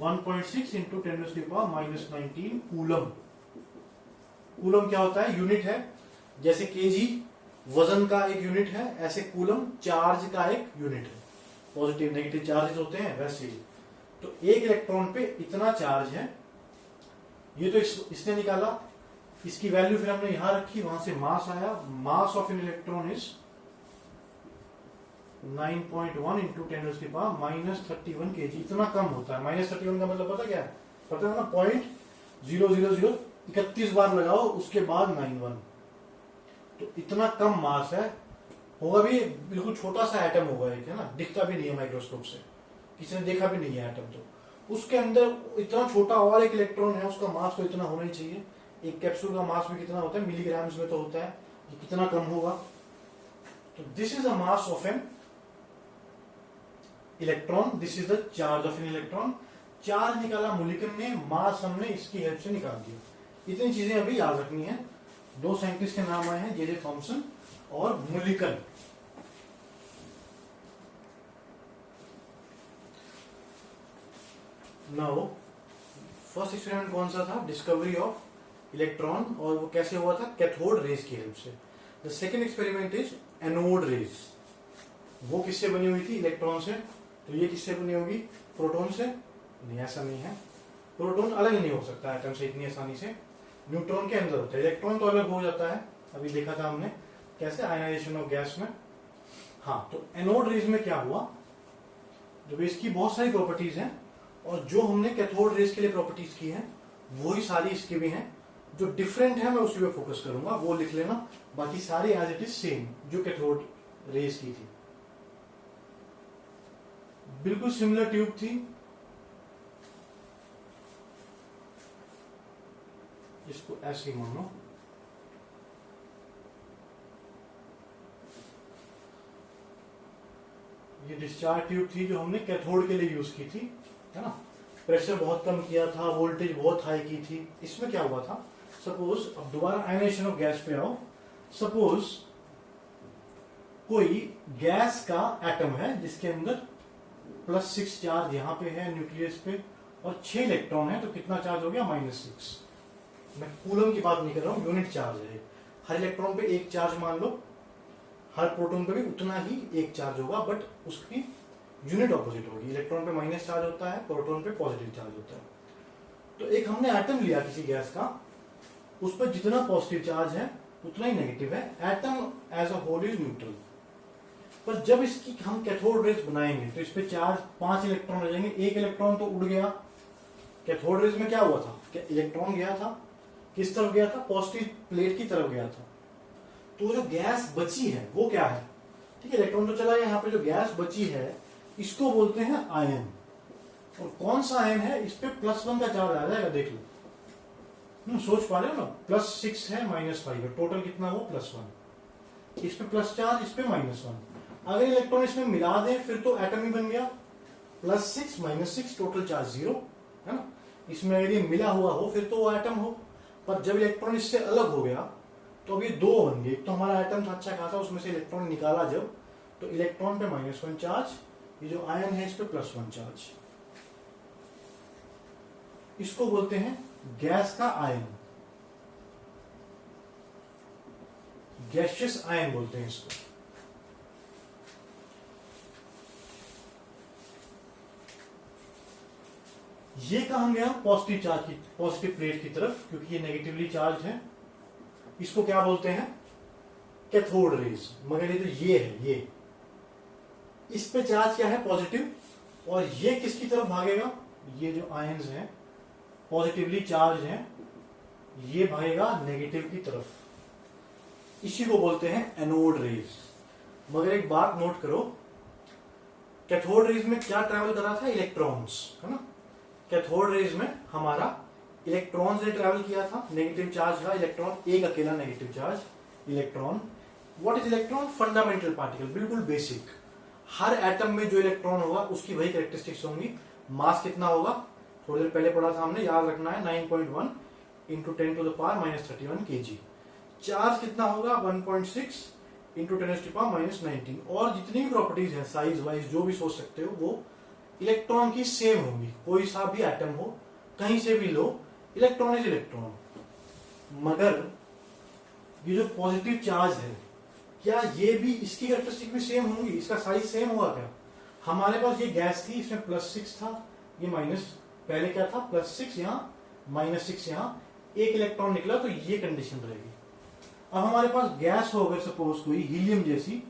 1.6 into 10⁻⁻19 coulomb. Coulomb क्या होता है? यूनिट है। जैसे केजी वजन का एक यूनिट है, ऐसे कूलम चार्ज का एक यूनिट है। पॉजिटिव नेगेटिव चार्जेस होते हैं वैसे ही। तो एक इलेक्ट्रॉन पे इतना चार्ज है। ये तो इसने निकाला, इसकी वैल्यू फिर हमने यहां रखी, वहां से मास आया। Mass of an electron is 9.1 into 10⁻31 kg। इतना कम होता है। -31 का मतलब पता क्या है? पता है ना? 0.0031 बार लगाओ, उसके बाद 91। तो इतना कम मास है। होगा भी बिल्कुल छोटा सा एटम होगा एक, है ना? दिखता भी नहीं है माइक्रोस्कोप से, किसी ने देखा भी नहीं है एटम। तो उसके अंदर इतना छोटा और एक इलेक्ट्रॉन है, उसका मास तो इतना होना ही चाहिए। एक कैप्सूल का मास भी कितना होता है? मिलीग्राम्स में तो होता है। ये कितना कम होगा? तो this is a mass of an electron, this is the charge of an electron. Charge निकाला मूलिकन ने, मास हमने इसकी हेल्प से निकाल दिया। इतनी चीजें अभी याद रखनी है। दो साइंटिस्ट के नाम आए हैं, जेजे थॉमसन और मूलिकन। नाउ फर्स्ट एक्सपेरिमेंट कौन सा था? डिस्कवरी ऑफ इलेक्ट्रॉन, और वो कैसे हुआ था? कैथोड रेज की हेल्प से। The second experiment is anode rays. वो किससे बनी हुई थी? इलेक्ट्रॉन से। तो ये किससे बनी होगी? प्रोटॉन से? नहीं, ऐसा नहीं है। प्रोटॉन अलग नहीं हो सकता एटम से इतनी आसानी से। न्यूट्रॉन के अंदर होता है। इलेक्ट्रॉन तो अलग हो जाता है, अभी देखा था हमने कैसे, आयनाइजेशन ऑफ गैस में। हाँ, तो एनोड रेज में क्या हुआ? जब इसकी बहुत सारी प्रॉपर्टीज हैं, और जो हमने कैथोड रेज के लिए प्रॉपर्टीज की हैं वही सारी इसकी भी हैं। जो डिफरेंट है मैं उसी पे फोकस करूंगा, वो लिख लेना। बाकी सारी एज इट इज सेम जो कैथोड रेज की थी। बिल्कुल सिमिलर ट्यूब थी। इसको ऐसे ही मानो। ये डिस्चार्ज ट्यूब थी जो हमने कैथोड के लिए यूज की थी, है ना? प्रेशर बहुत कम किया था, वोल्टेज बहुत हाई की थी। इसमें क्या हुआ था? सपोज, अब दोबारा आयनाइजेशन ऑफ गैस पे आओ। सपोज कोई गैस का एटम है जिसके अंदर +6 चार्ज यहां पे है न्यूक्लियस पे, और 6 इलेक्ट्रॉन है। तो कितना चार्ज हो गया? -6। मैं कूलम की बात नहीं कर रहा हूं, यूनिट चार्ज है। हर इलेक्ट्रॉन पे एक चार्ज मान लो, हर प्रोटॉन पे भी उतना ही एक चार्ज होगा, बट उसकी यूनिट ऑपोजिट होगी। इलेक्ट्रॉन पे माइनस चार्ज होता है, प्रोटॉन पे पॉजिटिव चार्ज होता है। तो एक हमने एटम लिया किसी गैस का, उस पर जितना पॉजिटिव चार्ज है उतना ही नेगेटिव है। Atom as a whole is neutral. पर जब इसकी हम कैथोड रेज बनाएंगे तो इस पे चार्ज 5 इलेक्ट्रॉन रह जाएंगे। एक इलेक्ट्रॉन तो उड़ गया। कैथोड रेज में क्या हुआ था? इलेक्ट्रॉन गया था, किस तरफ गया था? पॉजिटिव प्लेट की तरफ गया था। तो जो गैस बची है वो क्या है, ठीक है, इलेक्ट्रॉन तो चला गया, यहाँ पे जो गैस बची है इसको बोलते हैं आयन। और कौन सा आयन है, इस पे +1 का चार्ज आ जाएगा, देख लो, सोच पा रहे हो ना, +6 है -5 है, टोटल कितना हो +1, इस पे प्लस चार्ज, इस पे -1। अगर इलेक्ट्रॉन इसमें मिला दें फिर तो एटम ही बन गया, +6 -6 टोटल चार्ज 0, है ना। इसमें अगर ये मिला हुआ हो फिर तो वो एटम हो, पर जब इलेक्ट्रॉन इससे अलग हो गया तो अब ये 2 बन गए। तो हमारा एटम था अच्छा खासा, उसमें से इलेक्ट्रॉन निकाला जब, तो इलेक्ट्रॉन पे -1 चार्ज, ये जो आयन है इस पे +1 चार्ज। इसको बोलते हैं गैस का आयन, गैसियस आयन बोलते हैं इसको। ये कहां गया पॉजिटिव चार्ज की, पॉजिटिव प्लेट की तरफ, क्योंकि ये नेगेटिवली चार्ज है। इसको क्या बोलते हैं, कैथोड रेज। मगर ये तो ये है, ये इस पे चार्ज क्या है, पॉजिटिव, और ये किसकी तरफ भागेगा, ये जो आयंस हैं पॉजिटिवली चार्ज हैं, ये भागेगा नेगेटिव की तरफ। इसी को बोलते हैं एनोड रेज। मगर एक बात नोट करो, कैथोड रेज में क्या ट्रैवल कर रहा था, इलेक्ट्रॉन्स, है ना। कैथोड रेज में हमारा इलेक्ट्रॉन्स ने ट्रैवल किया था, नेगेटिव चार्ज था इलेक्ट्रॉन, एक अकेला negative charge electron. What is electron, fundamental particle, बिल्कुल बेसिक। हर एटम में जो इलेक्ट्रॉन होगा उसकी वही कैरेक्टरिस्टिक्स होंगी। मास कितना होगा, थोड़ी देर पहले पढ़ा था हमने, याद रखना है, 9.1 × 10⁻³ kg। चार्ज कितना होगा, 1.6 × 10⁻19। और जितनी भी प्रॉपर्टीज है, साइज वाइज जो भी सोच सकते हो, वो इलेक्ट्रॉन की सेम होंगी। कोई सा भी एटम हो, कहीं से भी लो, इलेक्ट्रॉन इज इलेक्ट्रॉन। मगर ये जो पॉजिटिव चार्ज है, क्या ये भी इसकी कैरेक्टरिस्टिक भी सेम होंगी, इसका साइज सेम होगा क्या। हमारे पास ये गैस थी, इसमें +6 था, ये माइनस, पहले क्या था, +6 यहाँ, -6 यहाँ, एक इलेक्ट्रॉन निकला, तो ये कंडीशन रहेगी। अब हमारे पास गैस हो, अगर सपोज कोई हीलियम जैसी,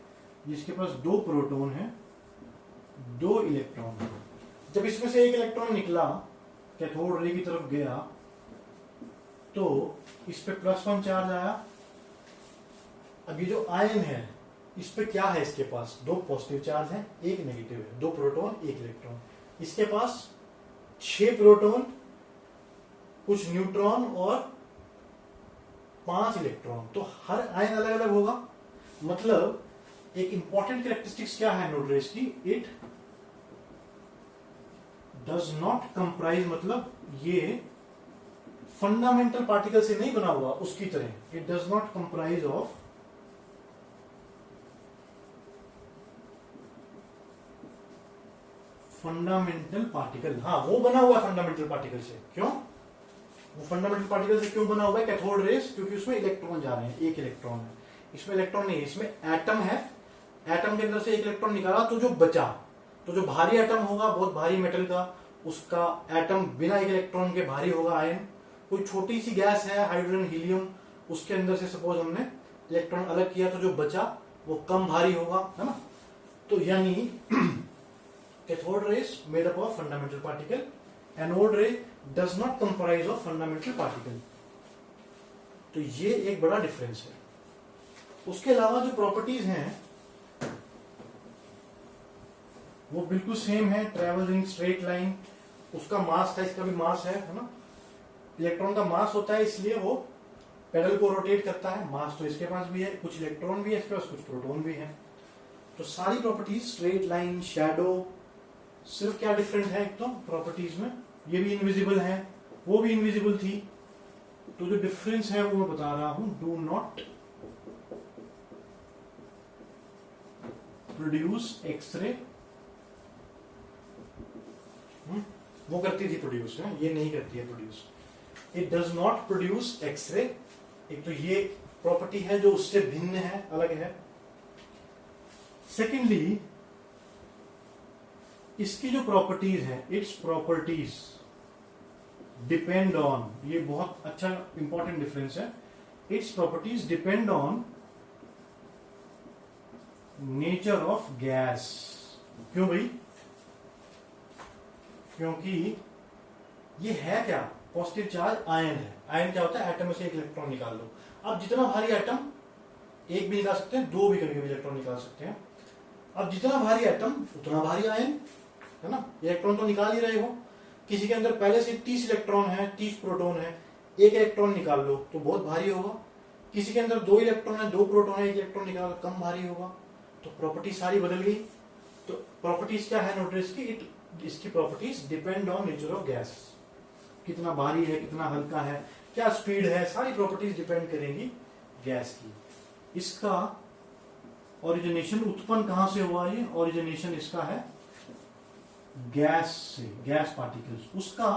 जिसके पास 2 प्रोटॉन है, 2 इलेक्ट्रॉन है। जब इसमें से एक इलेक्ट्रॉन निकला, कैथोड रे की तरफ गया, तो इस पे +1 चार्ज आया। अब ये जो आयन है, इस पे क्या है, इसके पास 2 पॉजिटिव चार्ज है, 1 नेगेटिव है, 2 प्रोटॉन 1 इलेक्ट्रॉन। इसके पास 6 प्रोटॉन, कुछ न्यूट्रॉन और 5 इलेक्ट्रॉन। तो हर आयन अलग अलग होगा। मतलब एक इंपॉर्टेंट कैरेक्टरिस्टिक्स क्या है एनोड रेज की, इट डज नॉट कंप्राइज, मतलब ये फंडामेंटल पार्टिकल से नहीं बना हुआ उसकी तरह। It does not comprise of fundamental particle. हाँ, वो बना हुआ है फंडामेंटल पार्टिकल से। क्यों, वो फंडामेंटल पार्टिकल से क्यों बना हुआ है कैथोड रेज, क्योंकि उसमें इलेक्ट्रॉन जा रहे हैं, 1 इलेक्ट्रॉन है। इसमें इलेक्ट्रॉन नहीं है, इसमें एटम है, एटम के अंदर से 1 इलेक्ट्रॉन निकाला, तो जो बचा, तो जो भारी एटम होगा, बहुत भारी मेटल का, उसका एटम बिना 1 इलेक्ट्रॉन के भारी होगा आयन। कोई छोटी सी गैस है, हाइड्रोजन हीलियम, उसके अंदर से सपोज हमने इलेक्ट्रॉन अलग किया, तो जो बचा वो कम भारी होगा, है ना। तो यानी cathode rays made up of fundamental particle, anode ray does not comprise of fundamental particle. तो ये एक बड़ा डिफरेंस है। उसके अलावा जो प्रॉपर्टीज हैं वो बिल्कुल सेम है, ट्रेवल इन स्ट्रेट लाइन। उसका मास था, इसका भी मास है ना। इलेक्ट्रॉन का मास होता है, इसलिए वो पेडल को रोटेट करता है। मास तो इसके पास भी है, कुछ इलेक्ट्रॉन भी है इसके पास, कुछ प्रोटॉन भी है। तो सारी प्रॉपर्टीज, स्ट्रेट लाइन, शैडो, सिर्फ क्या डिफरेंट है, एक तो प्रॉपर्टीज में ये भी इनविजिबल है, वो भी इनविजिबल थी। तो जो डिफरेंस है वो मैं बता रहा हूं, डू नॉट प्रोड्यूस एक्सरे। वो करती थी प्रोड्यूस, है, ये नहीं करती है produce. It does not produce X-ray. एक तो ये प्रॉपर्टी है जो उससे भिन्न है, अलग है। सेकेंडली, इसकी जो प्रॉपर्टीज है, इट्स प्रॉपर्टीज डिपेंड ऑन, ये बहुत अच्छा इंपॉर्टेंट डिफरेंस है, its properties depend on nature of gas. क्यों भाई, क्योंकि ये है क्या, पॉजिटिव चार्ज आयन है। आयन क्या होता है, एटम में से 1 इलेक्ट्रॉन निकाल लो। अब जितना भारी एटम, एक भी निकाल सकते हैं, दो भी कभी कभी इलेक्ट्रॉन निकाल सकते हैं। अब जितना भारी एटम उतना भारी आयन, है ना। इलेक्ट्रॉन तो निकाल ही रहे हो, किसी के अंदर पहले से 30 इलेक्ट्रॉन है, 30 प्रोटॉन है, एक इलेक्ट्रॉन निकाल लो तो बहुत भारी होगा। किसी के अंदर 2 इलेक्ट्रॉन है, 2 प्रोटॉन है, एक इलेक्ट्रॉन निकालो तो कम भारी होगा। तो प्रॉपर्टी सारी बदल गई। तो प्रॉपर्टीज क्या है एनोड की? इसकी properties depend on nature of gas, कितना भारी है, कितना हल्का है, क्या स्पीड है, सारी प्रॉपर्टीज डिपेंड करेंगी गैस की। इसका ओरिजिनेशन उत्पन्न कहां से हुआ? ये ओरिजिनेशन इसका है गैस से, गैस पार्टिकल्स। उसका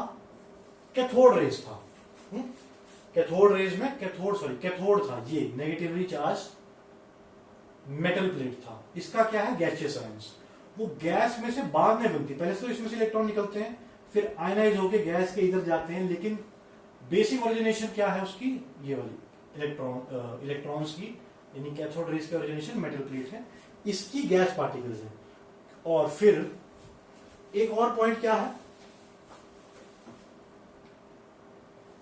कैथोड रेज था। कैथोड रेज में कैथोड था, ये नेगेटिवली चार्ज मेटल प्लेट था। इसका क्या है? Gaseous ions. वो गैस में से बाद में बनती, पहले तो इसमें से इलेक्ट्रॉन निकलते हैं, फिर आयनाइज होके गैस के इधर जाते हैं। लेकिन बेसिक ओरिजिनेशन क्या है उसकी? ये वाली इलेक्ट्रॉन्स की, यानी कैथोड रेज की ओरिजिनेशन मेटल प्लेट है, इसकी गैस पार्टिकल्स है। और फिर एक और पॉइंट क्या है,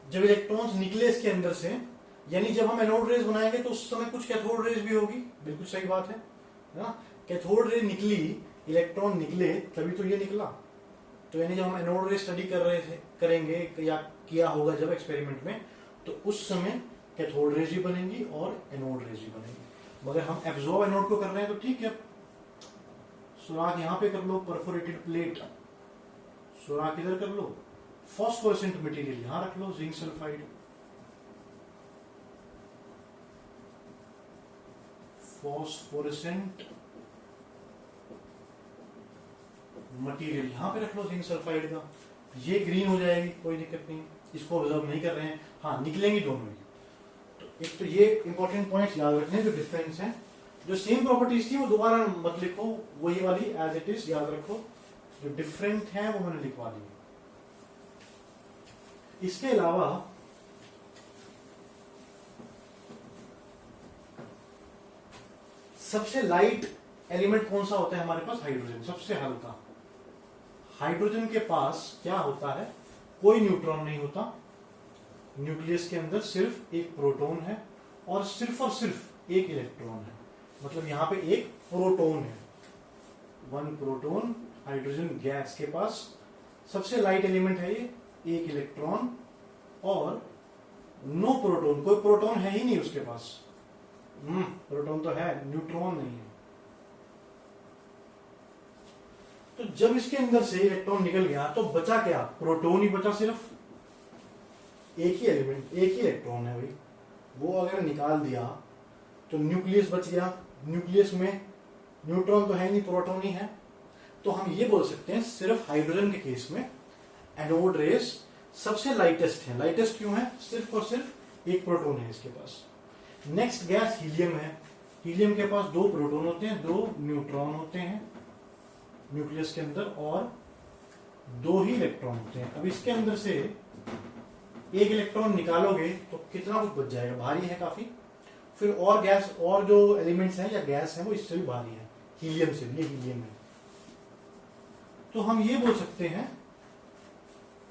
जब इलेक्ट्रॉन्स निकले इसके अंदर से, यानी जब हम एनोड रेज बनाएंगे तो उस समय कुछ कैथोड रेज भी होगी। बिल्कुल सही बात है ना। कैथोड रेज निकली, इलेक्ट्रॉन निकले, तभी तो ये निकला। तो यानी जब हम एनोड रेज स्टडी करेंगे या किया होगा जब एक्सपेरिमेंट में, तो उस समय कैथोड रेज भी बनेंगी और एनोड रेज भी बनेंगी। मगर हम एब्जॉर्ब एनोड को कर रहे हैं तो ठीक है, सुराख यहां पे कर लो, परफोरेटेड प्लेट, सुराख इधर कर लो, फॉस्फोरेसेंट मटेरियल यहां रख लो, जिंक सल्फाइड, फॉस्फोरेसेंट मटेरियल यहां पे रख लो, जिंक सल्फाइड का। ये ग्रीन हो जाएगी, कोई दिक्कत नहीं, इसको ऑब्जर्व नहीं कर रहे हैं। हाँ, निकलेंगी दोनों ही। तो एक तो ये इंपॉर्टेंट पॉइंट्स याद रखने जो डिफरेंस है। जो सेम प्रॉपर्टीज थी वो दोबारा मत लिखो, वही वाली एज इट इज याद रखो। जो डिफरेंट है वो मैंने लिखवा दी। इसके अलावा सबसे लाइट एलिमेंट कौन सा होता है हमारे पास? हाइड्रोजन, सबसे हल्का। हाइड्रोजन के पास क्या होता है? कोई न्यूट्रॉन नहीं होता। न्यूक्लियस के अंदर सिर्फ एक प्रोटॉन है और सिर्फ एक इलेक्ट्रॉन है। मतलब यहां पे एक प्रोटॉन है, 1 प्रोटॉन। हाइड्रोजन गैस के पास सबसे लाइट एलिमेंट है ये, एक इलेक्ट्रॉन और नो प्रोटॉन, कोई प्रोटॉन है ही नहीं उसके पास। प्रोटॉन तो है, न्यूट्रॉन नहीं है। तो जब इसके अंदर से इलेक्ट्रॉन निकल गया तो बचा क्या? प्रोटॉन ही बचा, सिर्फ एक ही एलिमेंट, एक ही इलेक्ट्रॉन है भाई। वो अगर निकाल दिया तो न्यूक्लियस बच गया। न्यूक्लियस में न्यूट्रॉन तो है नहीं, प्रोटॉन ही है। तो हम ये बोल सकते हैं सिर्फ हाइड्रोजन के केस में एनोड रेज सबसे लाइटेस्ट है। लाइटेस्ट क्यों है? सिर्फ और सिर्फ एक प्रोटॉन है इसके पास। नेक्स्ट गैस हीलियम है। हीलियम के पास 2 प्रोटॉन होते हैं, 2 न्यूट्रॉन होते हैं न्यूक्लियस के अंदर और 2 ही इलेक्ट्रॉन होते हैं। अब इसके अंदर से एक इलेक्ट्रॉन निकालोगे तो कितना कुछ बच जाएगा, भारी है काफी। फिर और गैस और जो एलिमेंट्स हैं या गैस है वो इससे भी भारी है, हीलियम से भी। ये हीलियम है। तो हम ये बोल सकते हैं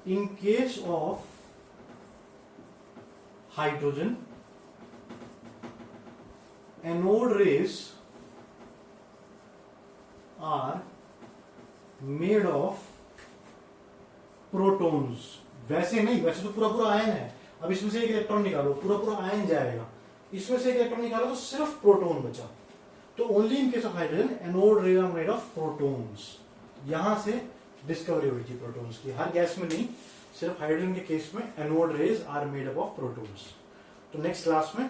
in case of hydrogen anode rays are made of protons. वैसे नहीं, वैसे तो पूरा आयन है। अब इसमें से एक इलेक्ट्रॉन निकालो, पूरा आयन जाएगा। इसमें से एक इलेक्ट्रॉन निकालो तो सिर्फ प्रोटॉन बचा। तो only in case of hydrogen anode rays are made of protons. यहां से डिस्कवरी हुई थी प्रोटॉन्स की। हर गैस में नहीं, सिर्फ हाइड्रोजन के केस में anode rays are made up of protons. तो नेक्स्ट क्लास में